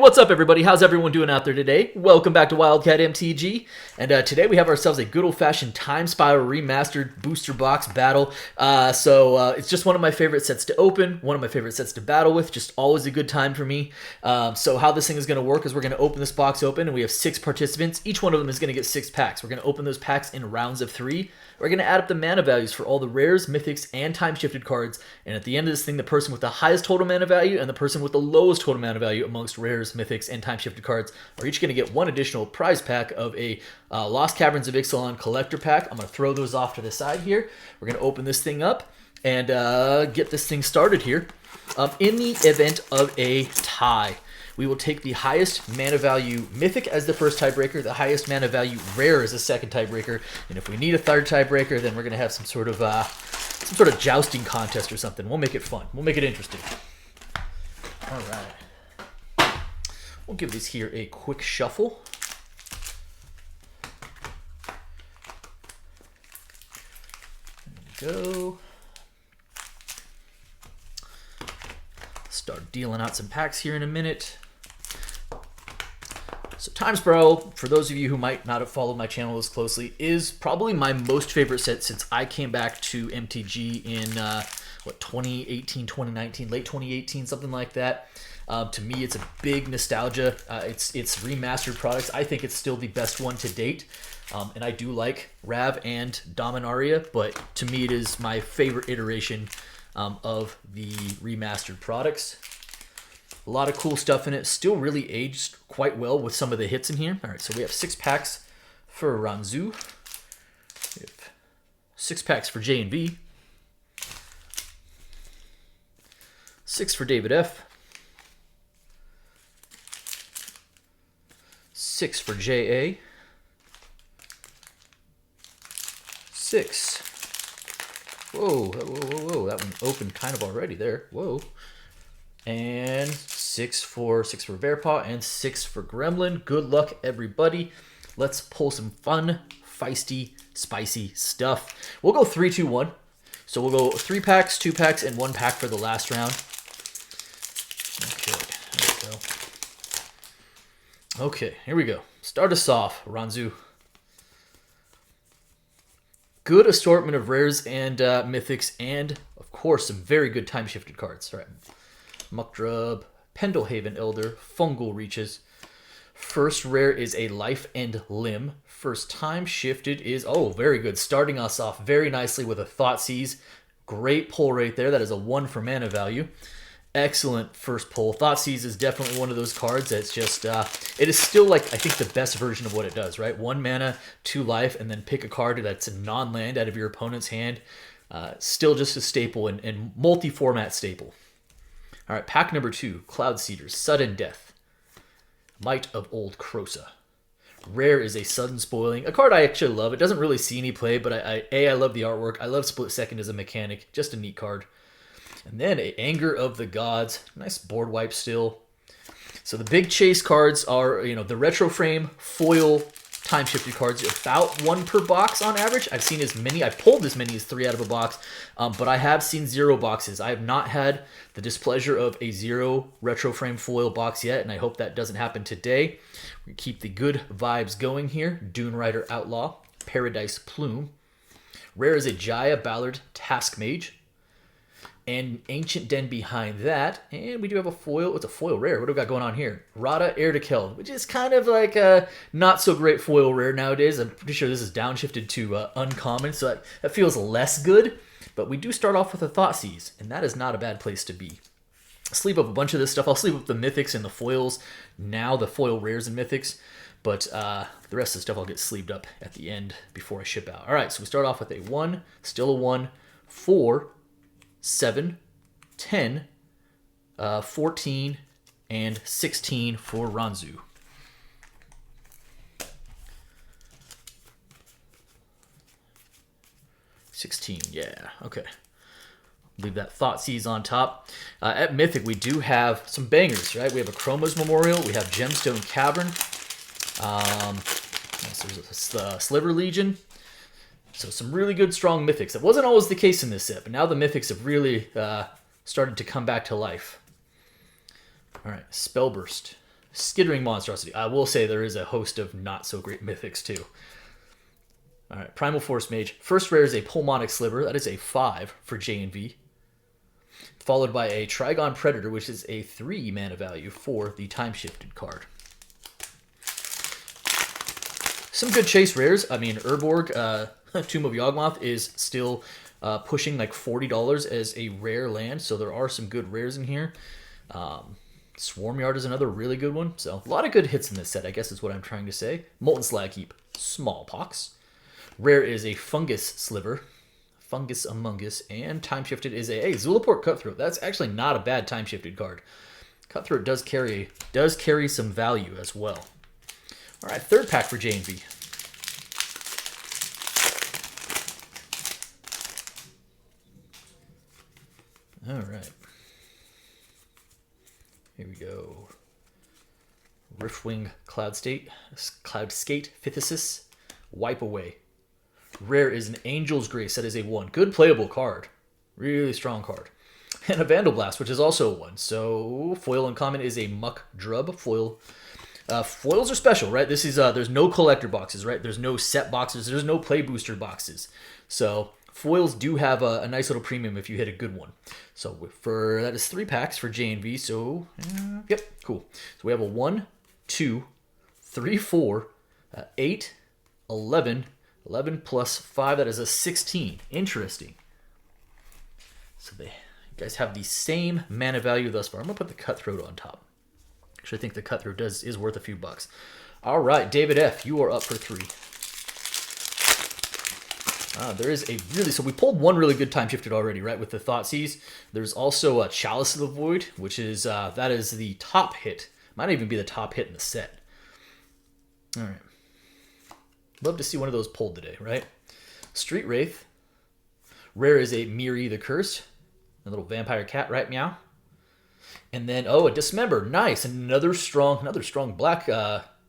what's up everybody? How's everyone doing out there today? Welcome back to Wildcat MTG, and today we have ourselves a good old-fashioned Time Spiral Remastered booster box battle. It's just one of my favorite sets to open, one of my favorite sets to battle with, just always a good time for me. So how this thing is going to work is we're going to open this box open, and we have 6 participants. Each one of them is going to get 6 packs. We're going to open those packs in rounds of 3. We're going to add up the mana values for all the rares, mythics, and time-shifted cards, and at the end of this thing, the person with the highest total mana value and the person with the lowest total mana value amongst rares, mythics, and time-shifted cards are each going to get one additional prize pack of a Lost Caverns of Ixalan collector pack. I'm going to throw those off to the side here. We're going to open this thing up and get this thing started here. In the event of a tie, we will take the highest mana value mythic as the first tiebreaker, the highest mana value rare as the second tiebreaker, and if we need a third tiebreaker, then we're going to have some sort of jousting contest or something. We'll make it fun. We'll make it interesting. All right. We'll give these here a quick shuffle. There we go. Start dealing out some packs here in a minute. So Time Spiral, for those of you who might not have followed my channel as closely, is probably my most favorite set since I came back to MTG in 2018, 2019, late 2018, something like that. To me, it's a big nostalgia. It's remastered products. I think it's still the best one to date. And I do like Rav and Dominaria, but to me it is my favorite iteration of the remastered products. A lot of cool stuff in it. Still really aged quite well with some of the hits in here. All right, so we have 6 packs for Ranzu. We have 6 packs for J&V. 6 for David F. 6 for JA. 6. Whoa, that one opened kind of already there. Whoa. And 6 for Bearpaw and 6 for Gremlin. Good luck, everybody. Let's pull some fun, feisty, spicy stuff. We'll go 3, 2, 1. So we'll go 3 packs, 2 packs, and 1 pack for the last round. Okay, there we go. Okay, here we go. Start us off, Ranzu. Good assortment of rares and mythics, and of course some very good time-shifted cards. All right. Muckdrub, Pendlehaven Elder, Fungal Reaches. First rare is a Life and Limb. First time shifted is, oh, very good. Starting us off very nicely with a Thoughtseize. Great pull right there. That is a 1 for mana value. Excellent first pull. Thoughtseize is definitely one of those cards that's just, it is still like, I think, the best version of what it does, right? 1 mana, 2 life, and then pick a card that's a non-land out of your opponent's hand. Still just a staple and multi-format staple. All right, pack number 2, Cloud Seeders, Sudden Death. Might of Old Krosa. Rare is a Sudden Spoiling, a card I actually love. It doesn't really see any play, but I love the artwork. I love Split Second as a mechanic. Just a neat card. And then a Anger of the Gods. Nice board wipe still. So the big chase cards are, the Retro Frame, foil, time-shifted cards, about 1 per box on average. I've seen as many, I've pulled as many as 3 out of a box, but I have seen 0 boxes. I have not had the displeasure of a 0 Retro Frame foil box yet, and I hope that doesn't happen today. We keep the good vibes going here. Dune Rider Outlaw, Paradise Plume. Rare is a Jaya Ballard Task Mage. And Ancient Den behind that. And we do have a foil. It's a foil rare. What do we got going on here? Rada Heir to Keld, which is kind of like a not so great foil rare nowadays. I'm pretty sure this is downshifted to uncommon, so that feels less good. But we do start off with a Thoughtseize, and that is not a bad place to be. Sleeve up a bunch of this stuff. I'll sleeve up the mythics and the foils now, the foil rares and mythics. But the rest of the stuff I'll get sleeved up at the end before I ship out. All right, so we start off with a 1, still a 1, 4, 7, 10, 14, and 16 for Ranzu. Yeah, okay. Leave that Thoughtseize on top. At Mythic, we do have some bangers, right? We have a Chroma's Memorial. We have Gemstone Cavern. So there's the Sliver Legion. So some really good, strong mythics. That wasn't always the case in this set, but now the mythics have really started to come back to life. All right, Spellburst, skittering monstrosity. I will say there is a host of not so great mythics too. All right, Primal Force Mage. First rare is a Pulmonic Sliver. That is a 5 for J and V. Followed by a Trigon Predator, which is a 3 mana value for the Time Shifted card. Some good chase rares. I mean, Urborg, Tomb of Yawgmoth is still pushing like $40 as a rare land, so there are some good rares in here. Swarmyard is another really good one. So a lot of good hits in this set, I guess is what I'm trying to say. Molten Slag Heap, Smallpox. Rare is a Fungus Sliver, Fungus Among Us, and Time Shifted is a Zulaport Cutthroat. That's actually not a bad Time Shifted card. Cutthroat does carry some value as well. All right, third pack for J and V. All right. Here we go. Riftwing Cloudskate, Phythesis, Wipe Away. Rare is an Angel's Grace. That is a 1. Good playable card. Really strong card. And a Vandal Blast, which is also a 1. So foil uncommon is a Muck Drub foil. Foils are special, right? This is there's no collector boxes, right? There's no set boxes. There's no play booster boxes. So foils do have a nice little premium if you hit a good one. So that is 3 packs for J and V. So yep, cool. So we have a 1, 2, 3, 4, 8, 11. 11 plus 5, that is a 16. Interesting. So you guys have the same mana value thus far. I'm going to put the Cutthroat on top. Actually, I think the Cutthroat is worth a few bucks. All right, David F., you are up for 3. There is a so we pulled one really good Time Shifted already, right, with the Thoughtseize. There's also a Chalice of the Void, which is, that is the top hit. Might even be the top hit in the set. All right. Love to see one of those pulled today, right? Street Wraith. Rare is a Miri the Cursed. A little vampire cat, right? Meow. And then, a Dismember. Nice. Another strong black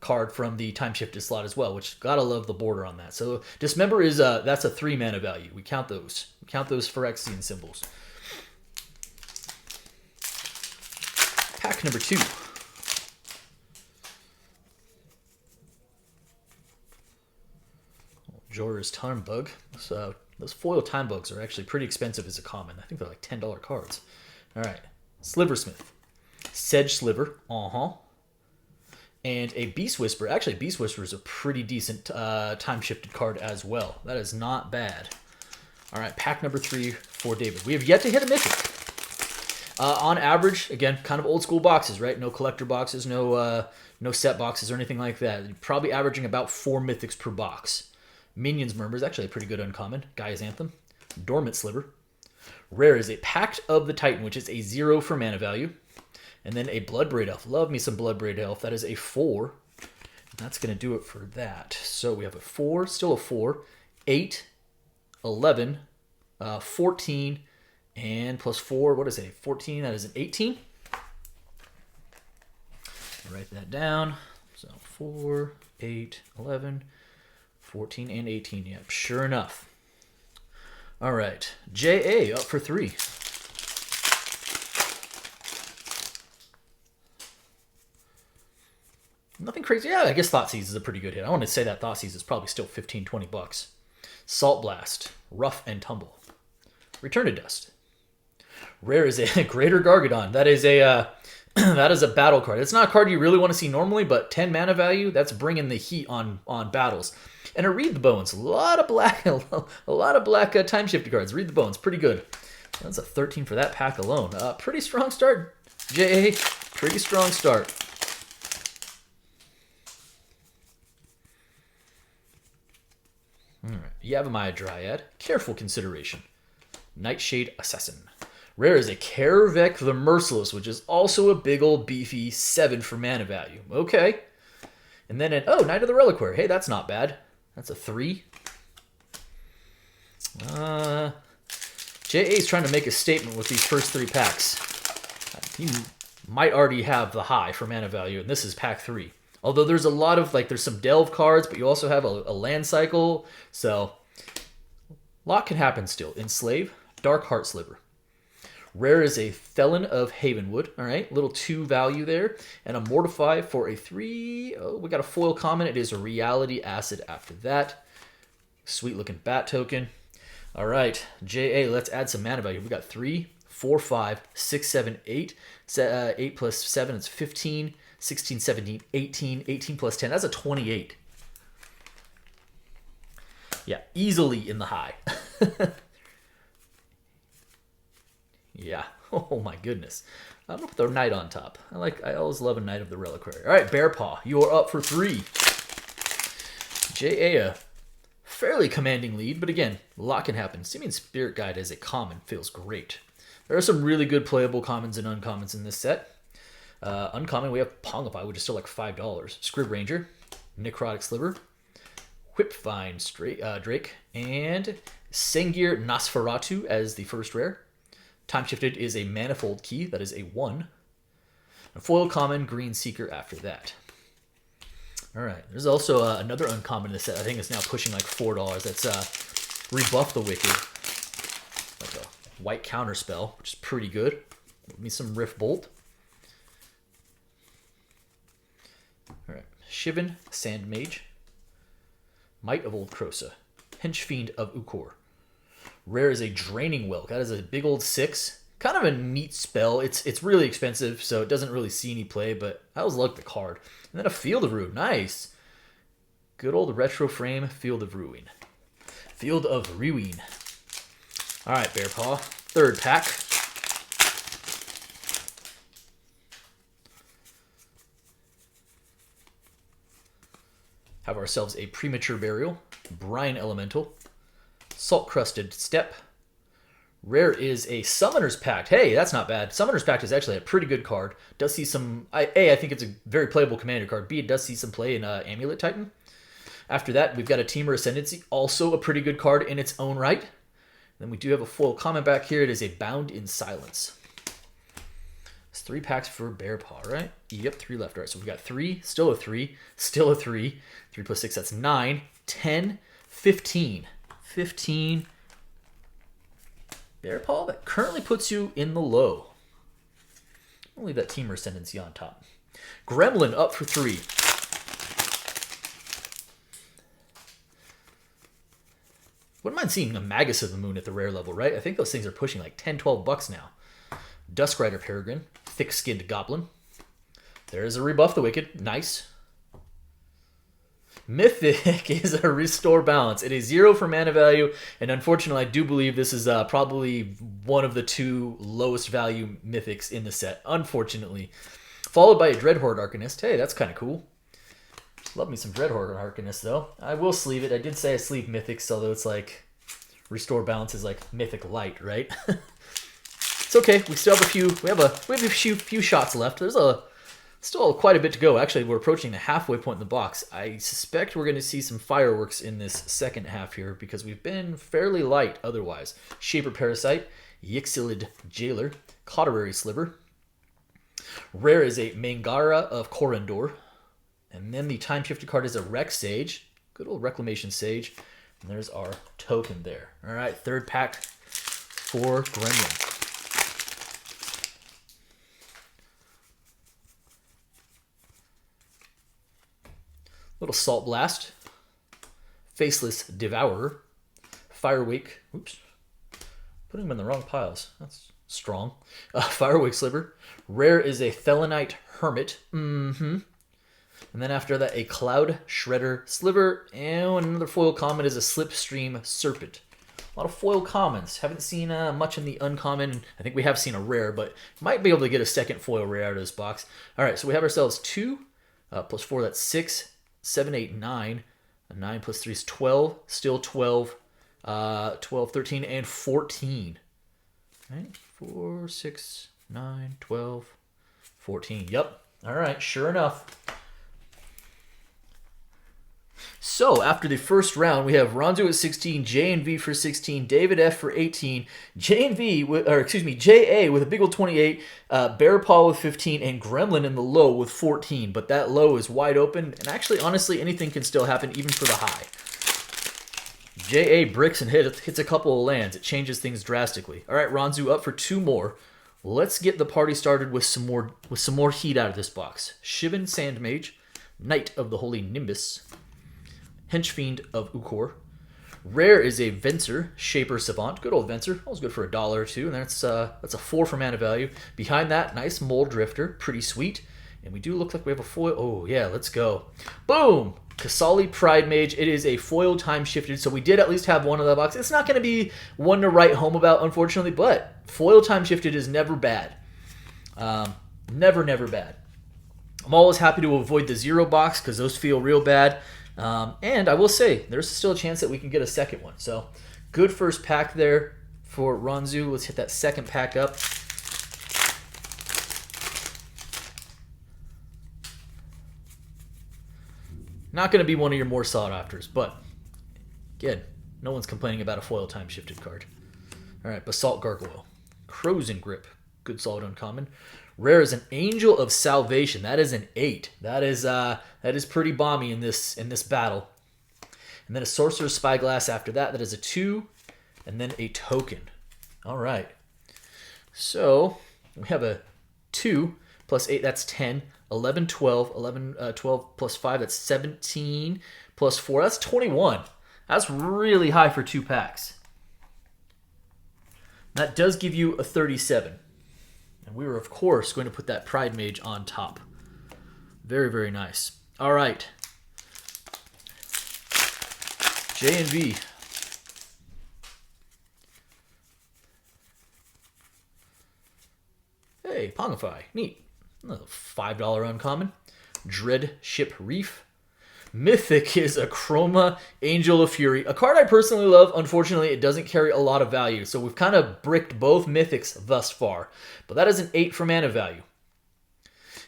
card from the Time Shifted slot as well, which gotta love the border on that. So Dismember is that's a 3 mana value. We count those. We count those Phyrexian symbols. Pack number 2. Jorah's Time Bug. So those foil Time Bugs are actually pretty expensive as a common. I think they're like $10 cards. All right. Sliversmith. Sedge Sliver. And a Beast Whisper. Actually, Beast Whisper is a pretty decent Time Shifted card as well. That is not bad. All right, pack number 3 for David. We have yet to hit a mythic. On average, again, kind of old school boxes, right? No collector boxes, no set boxes or anything like that. You're probably averaging about 4 mythics per box. Minions Murmur is actually a pretty good uncommon. Gaia's Anthem. Dormant Sliver. Rare is a Pact of the Titan, which is a 0 for mana value. And then a Bloodbraid Elf. Love me some Bloodbraid Elf. That is a 4. And that's going to do it for that. So we have a 4, still a 4, 8, 11, 14, and plus 4, what is it? 14, that is an 18. Write that down. So 4, 8, 11, 14, and 18. Yep, sure enough. All right. J.A. up for 3. Nothing crazy. Yeah, I guess Thoughtseize is a pretty good hit. I want to say that Thoughtseize is probably still 15, 20 bucks. Salt Blast. Rough and Tumble. Return to Dust. Rare is a Greater Gargadon. That is a that is a battle card. It's not a card you really want to see normally, but 10 mana value, that's bringing the heat on battles. And a Read the Bones. A lot of black Time Shifted cards. Read the Bones. Pretty good. That's a 13 for that pack alone. Pretty strong start, J.A. Pretty strong start. All right. Yavimaya Dryad. Careful Consideration. Nightshade Assassin. Rare is a Karavek the Merciless, which is also a big old beefy 7 for mana value. Okay. And then Knight of the Reliquary. Hey, that's not bad. That's a 3. J.A.'s trying to make a statement with these first 3 packs. He might already have the high for mana value, and this is pack 3. Although there's a lot of, there's some Delve cards, but you also have a land cycle. So, a lot can happen still. Enslave, Dark Heart Sliver. Rare is a Felon of Havenwood. All right, little 2 value there. And a Mortify for a 3. Oh, we got a foil common. It is a Reality Acid after that. Sweet looking bat token. All right, JA, let's add some mana value. We got 3, 4, 5, 6, 7, 8. 8 plus 7 is 15. 16, 17, 18. 18 plus 10. That's a 28. Yeah, easily in the high. Yeah. Oh my goodness. I'm gonna put the knight on top. I always love a knight of the reliquary. All right, Bear Paw, you are up for 3. JA, a fairly commanding lead, but again, a lot can happen. Simian Spirit Guide as a common feels great. There are some really good playable commons and uncommons in this set. Uncommon, we have Pongify, which is still like $5. Scrib Ranger, Necrotic Sliver, Whipvine Drake, and Sengir Nosferatu as the first rare. Time Shifted is a Manifold Key, that is a 1. A foil common, Green Seeker after that. All right, there's also another uncommon in this set. I think it's now pushing like $4. That's Rebuff the Wicked, like a white counter spell, which is pretty good. Give me some Rift Bolt. All right, Shivan Sand Mage, Might of Old Krosa, Henchfiend of Ukor. Rare is a Draining Well. That is a big old 6. Kind of a neat spell. It's really expensive, so it doesn't really see any play, but I always like the card. And then a Field of Ruin. Nice. Good old retro frame Field of Ruin. Field of Ruin. All right, Bear Paw. 3rd pack. Have ourselves a Premature Burial, Brine Elemental, Salt Crusted Step. Rare is a Summoner's Pact. Hey, that's not bad. Summoner's Pact is actually a pretty good card. Does see some... I think it's a very playable commander card. B, it does see some play in Amulet Titan. After that, we've got a Teamer Ascendancy, also a pretty good card in its own right. Then we do have a foil comment back here. It is a Bound in Silence. It's 3 packs for Bear Paw, right? Yep, 3 left. All right, so we've got 3, still a 3, still a 3. 3 plus 6, that's 9, 10, 15. 15. Bear Paw, that currently puts you in the low. I'll leave that Teamer Ascendancy on top. Gremlin up for 3. Wouldn't mind seeing a Magus of the Moon at the rare level, right? I think those things are pushing like 10, 12 bucks now. Duskrider Peregrine, Thick-Skinned Goblin. There's a Rebuff the Wicked. Nice. Mythic is a Restore Balance. It is 0 for mana value, and unfortunately, I do believe this is probably one of the 2 lowest value Mythics in the set, unfortunately. Followed by a Dreadhorde Arcanist. Hey, that's kind of cool. Love me some Dreadhorde Arcanist, though. I will sleeve it. I did say I sleeve Mythics, although it's like Restore Balance is like Mythic Light, right? It's okay. We still have a few. We have a few shots left. There's still quite a bit to go. Actually, we're approaching the halfway point in the box. I suspect we're going to see some fireworks in this second half here because we've been fairly light otherwise. Shaper Parasite, Yixilid Jailer, Cauterary Sliver. Rare is a Mangara of Corendor. And then the Time Shifter card is a Rex Sage. Good old Reclamation Sage. And there's our token there. All right, 3rd pack for Gremlin. Little Salt Blast, Faceless Devourer, Firewake, oops, putting them in the wrong piles, that's strong. Firewake Sliver, Rare is a Thelonite Hermit, and then after that a Cloud Shredder Sliver, and another foil common is a Slipstream Serpent. A lot of foil commons, haven't seen much in the uncommon. I think we have seen a rare, but might be able to get a second foil rare out of this box. All right, so we have ourselves 2, plus 4, that's 6, 7, 8, 9. 9 plus 3 is 12. Still 12. 12, 13, and 14. Right? 4, 6, 9, 12, 14. Yep. All right. Sure enough. So after the first round, we have Ronzo at 16, J and V for 16, David F for 18, JA with a big old 28, Bear Paw with 15, and Gremlin in the low with 14. But that low is wide open, and actually, honestly, anything can still happen, even for the high. JA bricks and hits a couple of lands. It changes things drastically. All right, Ranzu up for 2 more. Let's get the party started with some more heat out of this box. Shivan Sandmage, Knight of the Holy Nimbus, Henchfiend of Ukor. Rare is a Venser, Shaper Savant. Good old Venser. That was good for $1 or 2, and that's a 4 for mana value. Behind that, nice Mold Drifter, pretty sweet. And we do look like we have a foil. Oh yeah, let's go. Boom! Kasali Pride Mage. It is a foil time shifted, so we did at least have one in the box. It's not going to be one to write home about, unfortunately, but foil time shifted is never bad. Never bad. I'm always happy to avoid the 0 box because those feel real bad. And I will say, there's still a chance that we can get a second one. So, good first pack there for Ranzu. Let's hit that second pack up. Not going to be one of your more sought-afters, but again, no one's complaining about a foil time-shifted card. All right, Basalt Gargoyle. Crozen Grip. Good solid uncommon. Rare is an Angel of Salvation. That is an 8. That is pretty bomby in this battle. And then a Sorcerer's Spyglass after that. That is a 2. And then a token. All right. So we have a 2 plus 8. That's 10. 11, 12. 12 plus 5. That's 17. Plus 4. That's 21. That's really high for 2 packs. That does give you a 37. And we were, of course, going to put that Pride Mage on top. Very nice. All right. J and V. Hey, Pongify. Neat. Another $5 uncommon. Dread Ship Reef. Mythic is a Chroma Angel of Fury. A card I personally love. Unfortunately, it doesn't carry a lot of value. So we've kind of bricked both Mythics thus far. But that is an 8 for mana value.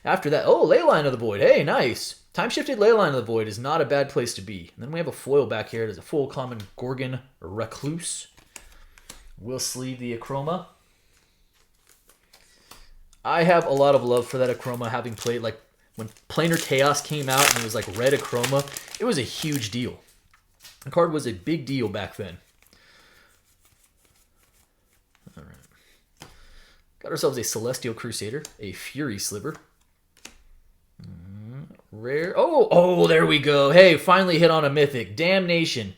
After that, oh, Leyline of the Void. Hey, nice. Time-shifted Leyline of the Void is not a bad place to be. And then we have a foil back here. There's a full common Gorgon Recluse. We'll sleeve the Achroma. I have a lot of love for that Achroma, having played, like, when Planar Chaos came out and it was like red Achroma, it was a huge deal. The card was a big deal back then. All right. Got ourselves a Celestial Crusader, a Fury Sliver. Rare. Oh, there we go. Hey, finally hit on a Mythic. Damnation.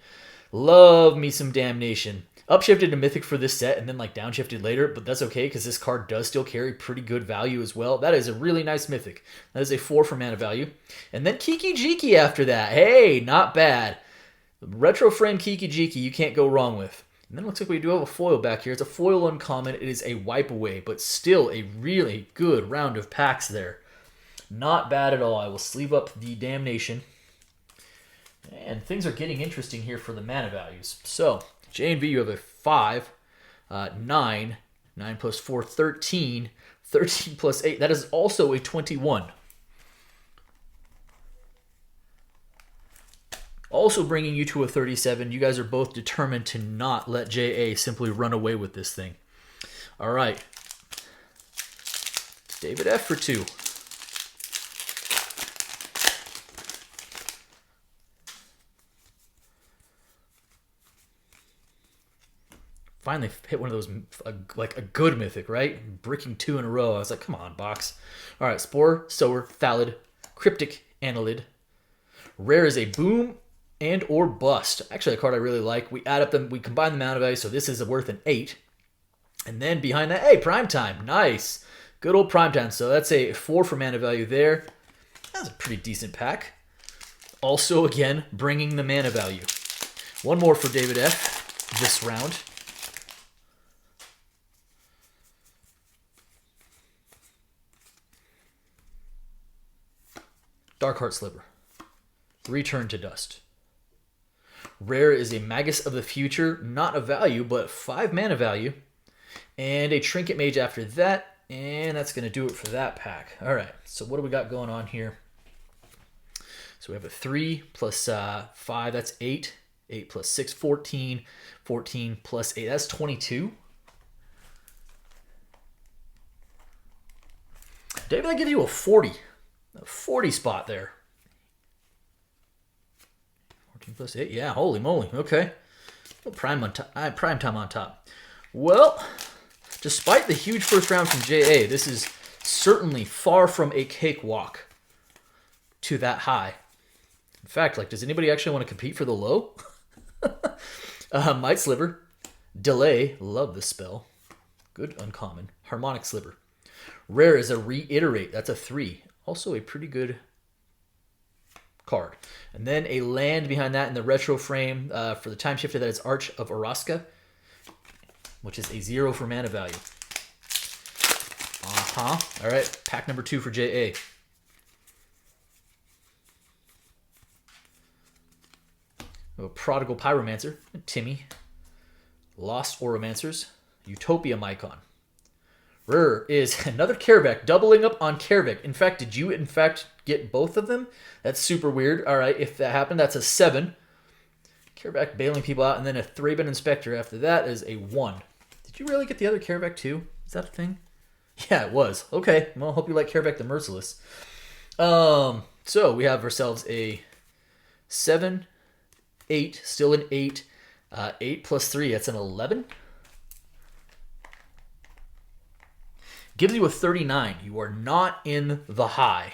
Love me some Damnation. Upshifted to Mythic for this set and then like downshifted later, but that's okay because this card does still carry pretty good value as well. That is a really nice Mythic. That is a 4 for mana value. And then Kiki Jiki after that. Hey, not bad. Retro Frame Kiki Jiki you can't go wrong with. And then it looks like we do have a foil back here. It's a foil uncommon. It is a wipe away, but still a really good round of packs there. Not bad at all. I will sleeve up the Damnation. And things are getting interesting here for the mana values. So, J and V, you have a 5, 9, 9 plus 4, 13, 13 plus 8. That is also a 21. Also bringing you to a 37. You guys are both determined to not let JA simply run away with this thing. All right. David F for 2. Finally hit one of those, like a good Mythic, right? Bricking 2 in a row. I was like, come on, box. All right, Spore, Sower, Thallid, Cryptic Annelid. Rare is a Boom and or Bust. Actually, a card I really like. We add up them, we combine the mana value, so this is worth an 8. And then behind that, hey, Primetime. Nice. Good old Primetime. So that's a 4 for mana value there. That's a pretty decent pack. Also, again, bringing the mana value. One more for David F. this round. Darkheart Sliver. Return to Dust. Rare is a Magus of the Future. Not a value, but 5 mana value. And a Trinket Mage after that. And that's going to do it for that pack. All right, so what do we got going on here? So we have a 3 plus 5, that's 8. 8 plus 6, 14. 14 plus 8, that's 22. David, I give you a 40. A 40 spot there. 14 plus 8, yeah, holy moly, okay. Prime time on top. Well, despite the huge first round from JA, this is certainly far from a cakewalk to that high. In fact, like, does anybody actually want to compete for the low? Might Sliver. Delay. Love this spell. Good uncommon. Harmonic Sliver. Rare is a Reiterate. That's a 3. Also a pretty good card. And then a land behind that in the retro frame for the time shifter. That is Arch of Araska, which is a 0 for mana value. All right, pack number 2 for JA. Prodigal Pyromancer, Timmy. Lost Oromancers, Utopia Mycon. Rare is another Karavak, doubling up on Karavak. In fact, did you get both of them? That's super weird. All right, if that happened, that's a 7. Karavak bailing people out, and then a Thraben Inspector after that is a 1. Did you really get the other Karavak too? Is that a thing? Yeah, it was. Okay, well, hope you like Karavak the Merciless. So we have ourselves a 7, 8, still an 8. 8 plus 3, that's an 11. Gives you a 39. You are not in the high.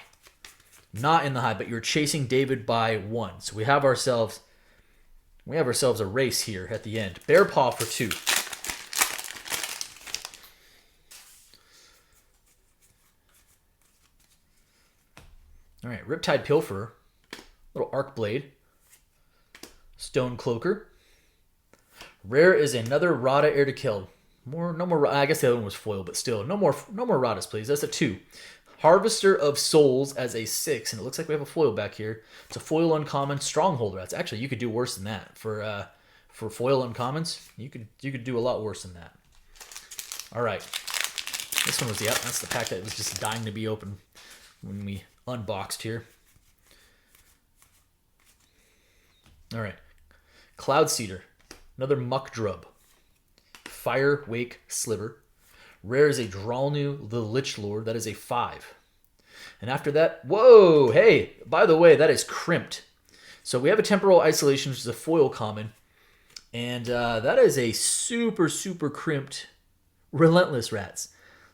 Not in the high, but you're chasing David by 1. So we have ourselves a race here at the end. Bear Paw for 2. All right, Riptide Pilferer, little Arc Blade, Stone Cloaker. Rare is another Rada Air to Kill. No more. I guess the other one was foil, but still, no more Radas, please. That's a 2. Harvester of Souls as a 6, and it looks like we have a foil back here. It's a foil uncommon Stronghold Rats. Actually, you could do worse than that for foil uncommons. You could do a lot worse than that. All right, this one was that's the pack that was just dying to be open when we unboxed here. All right, Cloud Seeder, another Muck Drub. Fire Wake Sliver. Rare is a Dralnu the Lich Lord. That is a 5. And after that, whoa, hey, by the way, that is crimped. So we have a Temporal Isolation, which is a foil common. And that is a super, super crimped Relentless Rats.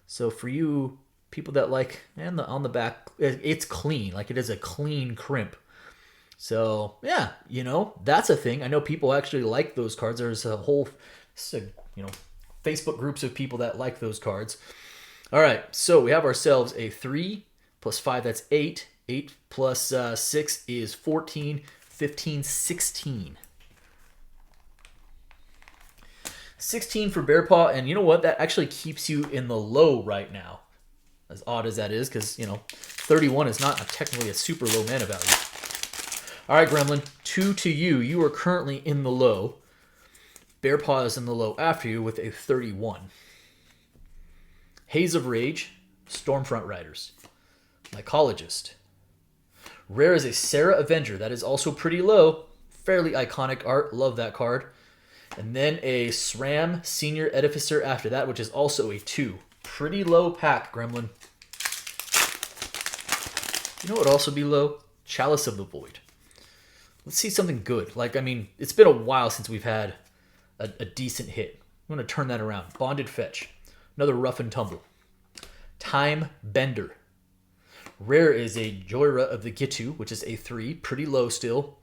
So for you people that like, and on the back, it's clean. Like, it is a clean crimp. So yeah, that's a thing. I know people actually like those cards. There's a whole, Facebook groups of people that like those cards. All right, so we have ourselves a 3 plus 5, that's 8. 8 plus 6 is 14, 15, 16. 16 for Bear Paw, and you know what? That actually keeps you in the low right now. As odd as that is, because, 31 is not technically a super low mana value. All right, Gremlin, 2 to you. You are currently in the low. Bear Paw is in the low after you with a 31. Haze of Rage, Stormfront Riders. Mycologist. Rare is a Sarah Avenger. That is also pretty low. Fairly iconic art. Love that card. And then a SRAM Senior Edificer after that, which is also a 2. Pretty low pack, Gremlin. You know what would also be low? Chalice of the Void. Let's see something good. It's been a while since we've had a decent hit. I'm going to turn that around. Bonded Fetch. Another Rough and Tumble. Time Bender. Rare is a Joyra of the Gitu, which is a 3. Pretty low still.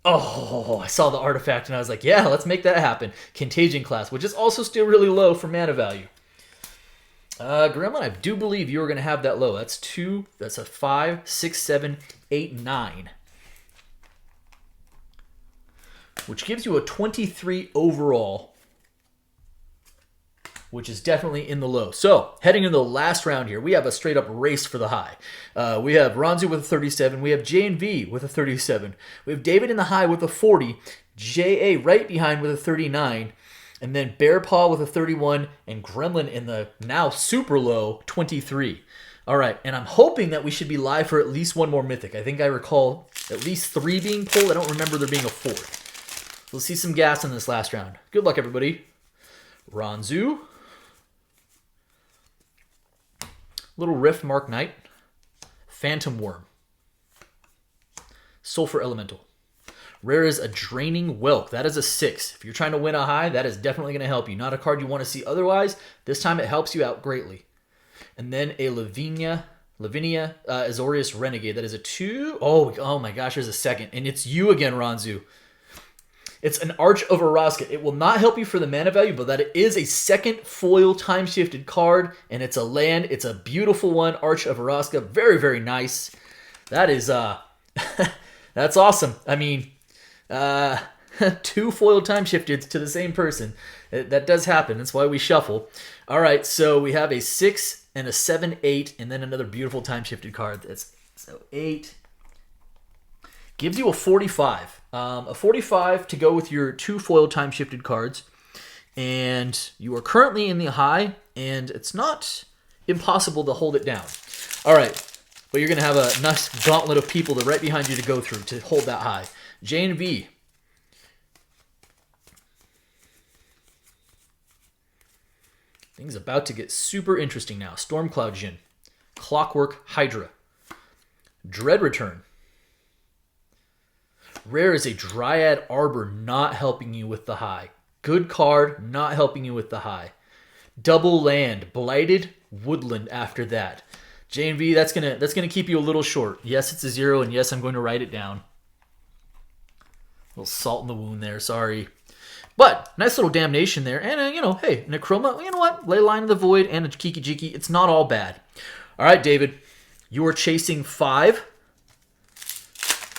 Oh, I saw the artifact and I was like, yeah, let's make that happen. Contagion Class, which is also still really low for mana value. Gremlin, I do believe you are going to have that low. That's 2. That's a 5, 6, 7, 8, 9. Which gives you a 23 overall, which is definitely in the low. So, heading into the last round here, we have a straight-up race for the high. We have Ronzu with a 37. We have J&V with a 37. We have David in the high with a 40. J.A. right behind with a 39. And then Bear Paw with a 31. And Gremlin in the now super low 23. All right, and I'm hoping that we should be live for at least one more Mythic. I think I recall at least 3 being pulled. I don't remember there being a 4th. Let's see some gas in this last round. Good luck, everybody. Ronzu. Little Rift Mark Knight. Phantom Worm. Sulfur Elemental. Rare is a Draining Whelk. That is a 6. If you're trying to win a high, that is definitely going to help you. Not a card you want to see otherwise. This time it helps you out greatly. And then a Lavinia Azorius Renegade. That is a 2. Oh my gosh, there's a second. And it's you again, Ranzu. It's an Arch of Araska. It will not help you for the mana value, but that is a second foil time-shifted card, and it's a land. It's a beautiful one, Arch of Araska. Very, very nice. That is, that's awesome. I mean, 2 foil time-shifted to the same person. That does happen. That's why we shuffle. All right, so we have a 6 and a 7, 8, and then another beautiful time-shifted card. So 8 gives you a 45. A 45 to go with your 2 foil time-shifted cards. And you are currently in the high, and it's not impossible to hold it down. All right, but you're going to have a nice gauntlet of people right behind you to go through to hold that high. J and V. Things about to get super interesting now. Stormcloud Djinn. Clockwork Hydra. Dread Return. Rare is a Dryad Arbor, not helping you with the high. Good card, not helping you with the high. Double land, Blighted Woodland after that. J&V, that's gonna keep you a little short. Yes, it's a 0, and yes, I'm going to write it down. A little salt in the wound there, sorry. But, nice little Damnation there. And, hey, Necroma, you know what? Leyline of the Void and a Kiki Jiki, it's not all bad. All right, David, you are chasing 5.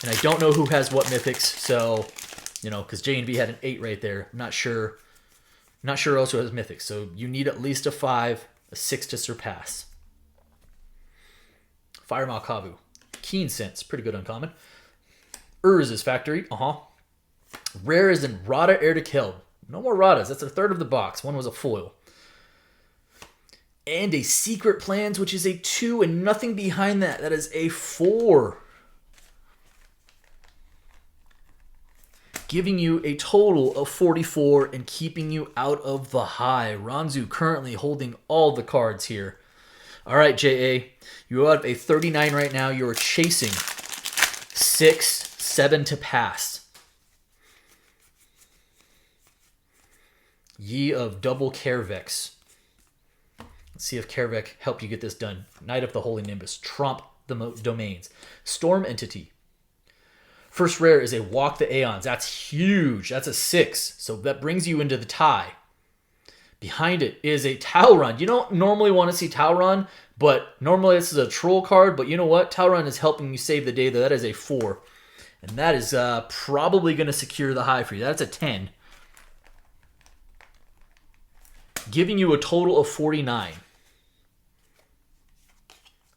And I don't know who has what mythics, so, because J&V had an 8 right there. I'm not sure. Not sure also has mythics, so you need at least a 5, a 6 to surpass. Fire Malkavu. Keen Sense, pretty good uncommon. Urz's Factory, Rare is in Rada Heir to Keld. No more Radas, that's a third of the box. One was a foil. And a Secret Plans, which is a 2, and nothing behind that. That is a 4. Giving you a total of 44 and keeping you out of the high. Ranzu currently holding all the cards here. All right, JA, you have a 39 right now. You're chasing 6, 7 to pass. Ye of Double Kervex. Let's see if Kervek helped you get this done. Knight of the Holy Nimbus. Trump the domains. Storm Entity. First rare is a Walk the Aeons. That's huge. That's a 6. So that brings you into the tie. Behind it is a Talron. You don't normally want to see Talron, but normally this is a troll card. But you know what? Talron is helping you save the day, though. That is a 4. And that is probably going to secure the high for you. That's a 10. Giving you a total of 49.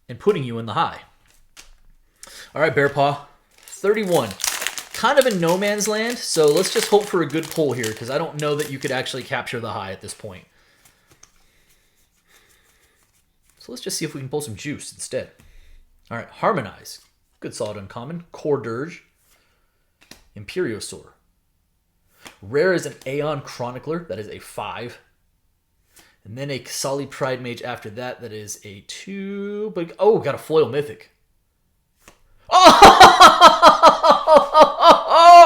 And putting you in the high. All right, Bear Paw. 31. Kind of in no man's land, so let's just hope for a good pull here, because I don't know that you could actually capture the high at this point. So let's just see if we can pull some juice instead. All right, Harmonize. Good solid uncommon. Core Dirge. Imperiosaur. Rare is an Aeon Chronicler. That is a 5. And then a Kasali Pride Mage after that. That is a 2. But got a foil mythic.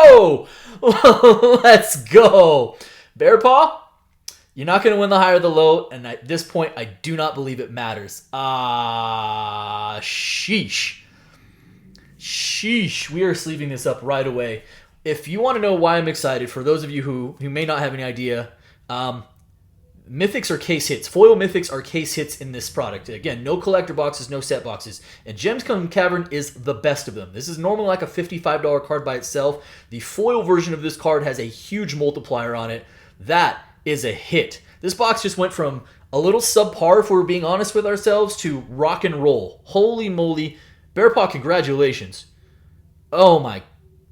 Oh! Let's go. Bear Paw, you're not going to win the high or the low, and at this point, I do not believe it matters. Sheesh. Sheesh. We are sleeving this up right away. If you want to know why I'm excited, for those of you who may not have any idea, mythics are case hits. Foil mythics are case hits in this product. Again, no collector boxes, no set boxes. And Gemstone Cavern is the best of them. This is normally like a $55 card by itself. The foil version of this card has a huge multiplier on it. That is a hit. This box just went from a little subpar, if we're being honest with ourselves, to rock and roll. Holy moly. Bear Paw, congratulations. Oh my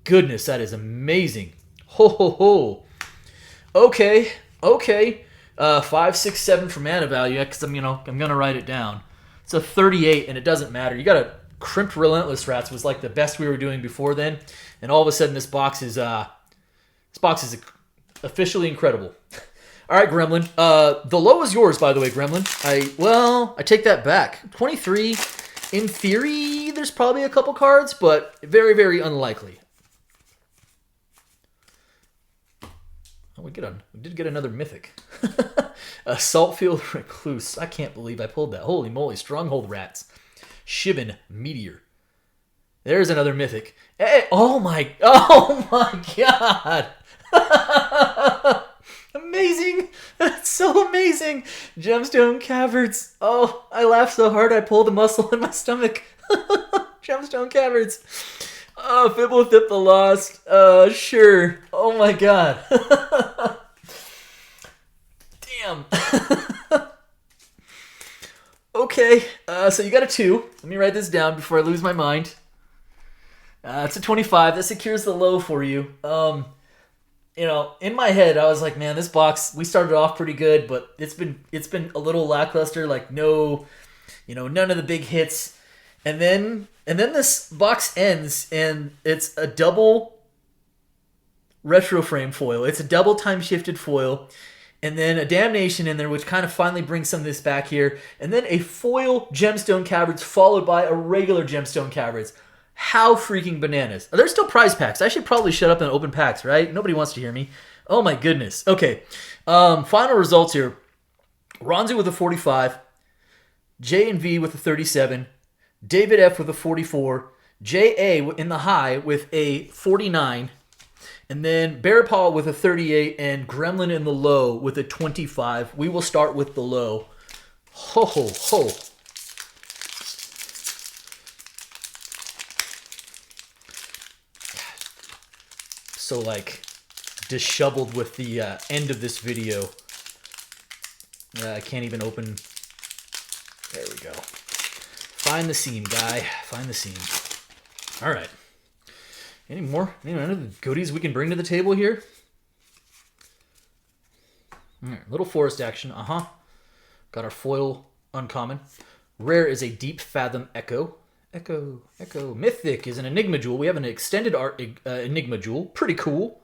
goodness, that is amazing. Ho ho ho. Okay. 5, 6, 7 for mana value, because I'm gonna write it down. It's a 38, and it doesn't matter. You got a Crimped Relentless Rats was like the best we were doing before then, and all of a sudden this box is officially incredible. All right, Gremlin. The low is yours, by the way, Gremlin. I take that back. 23. In theory, there's probably a couple cards, but very, very unlikely. Oh, we did get another mythic. A Saltfield Recluse. I can't believe I pulled that. Holy moly, Stronghold Rats. Shibin Meteor. There's another mythic. Hey, oh my god. Amazing. That's so amazing. Gemstone Caverns. Oh, I laughed so hard I pulled a muscle in my stomach. Gemstone Caverns. Oh, Fibblethip the Lost. Sure. Oh my god. Damn. Okay, so you got a 2. Let me write this down before I lose my mind. It's a 25. That secures the low for you. In my head, I was like, man, this box, we started off pretty good, but it's been a little lackluster. Like, no, none of the big hits. And then this box ends, and it's a double retro frame foil. It's a double time shifted foil. And then a Damnation in there, which kind of finally brings some of this back here. And then a foil Gemstone Caverns followed by a regular Gemstone Caverns. How freaking bananas. There's still prize packs. I should probably shut up and open packs, right? Nobody wants to hear me. Oh my goodness. Okay. Final results here. Ronzu with a 45. J and V with a 37. David F with a 44. J.A. in the high with a 49. And then Bearpaw with a 38 and Gremlin in the low with a 25. We will start with the low. Ho, ho, ho. So, disheveled with the end of this video. I can't even open. There we go. Find the seam, guy. Find the seam. All right. Any more? Any other goodies we can bring to the table here? All right, little forest action. Got our foil uncommon. Rare is a Deep Fathom Echo. Echo. Mythic is an Enigma Jewel. We have an extended art Enigma Jewel. Pretty cool.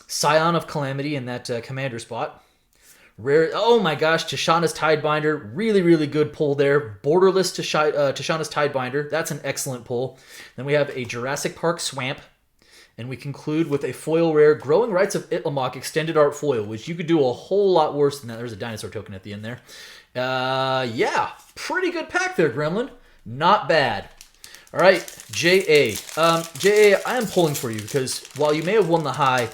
Scion of Calamity in that commander spot. Rare. Oh my gosh, Tishana's Tidebinder. Really, really good pull there. Borderless Tishana's Tidebinder. That's an excellent pull. Then we have a Jurassic Park Swamp. And we conclude with a foil rare Growing Rights of Itlamok Extended Art Foil, which you could do a whole lot worse than that. There's a dinosaur token at the end there. Yeah, pretty good pack there, Gremlin. Not bad. All right, J.A. J.A., I am pulling for you because while you may have won the high,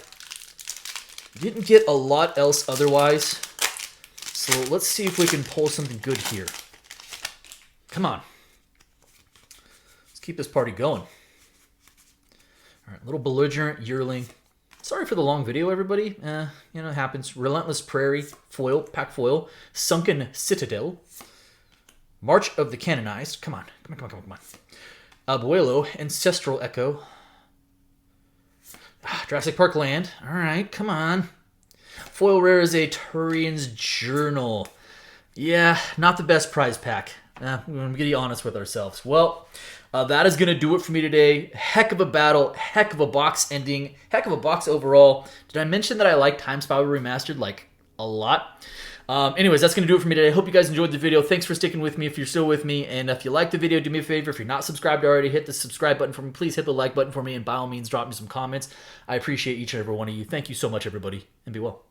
you didn't get a lot else otherwise. So let's see if we can pull something good here. Come on. Let's keep this party going. All right, little belligerent yearling. Sorry for the long video, everybody. It happens. Relentless Prairie, foil, pack foil. Sunken Citadel. March of the Canonized. Come on. Abuelo, Ancestral Echo. Jurassic Park Land. All right, come on. Foil rare is a Turian's Journal. Yeah, not the best prize pack. We're going to be honest with ourselves. Well, that is going to do it for me today. Heck of a battle. Heck of a box ending. Heck of a box overall. Did I mention that I like Time Spiral Remastered a lot? Anyways, that's going to do it for me today. I hope you guys enjoyed the video. Thanks for sticking with me if you're still with me. And if you liked the video, do me a favor. If you're not subscribed already, hit the subscribe button for me. Please hit the like button for me. And by all means, drop me some comments. I appreciate each and every one of you. Thank you so much, everybody. And be well.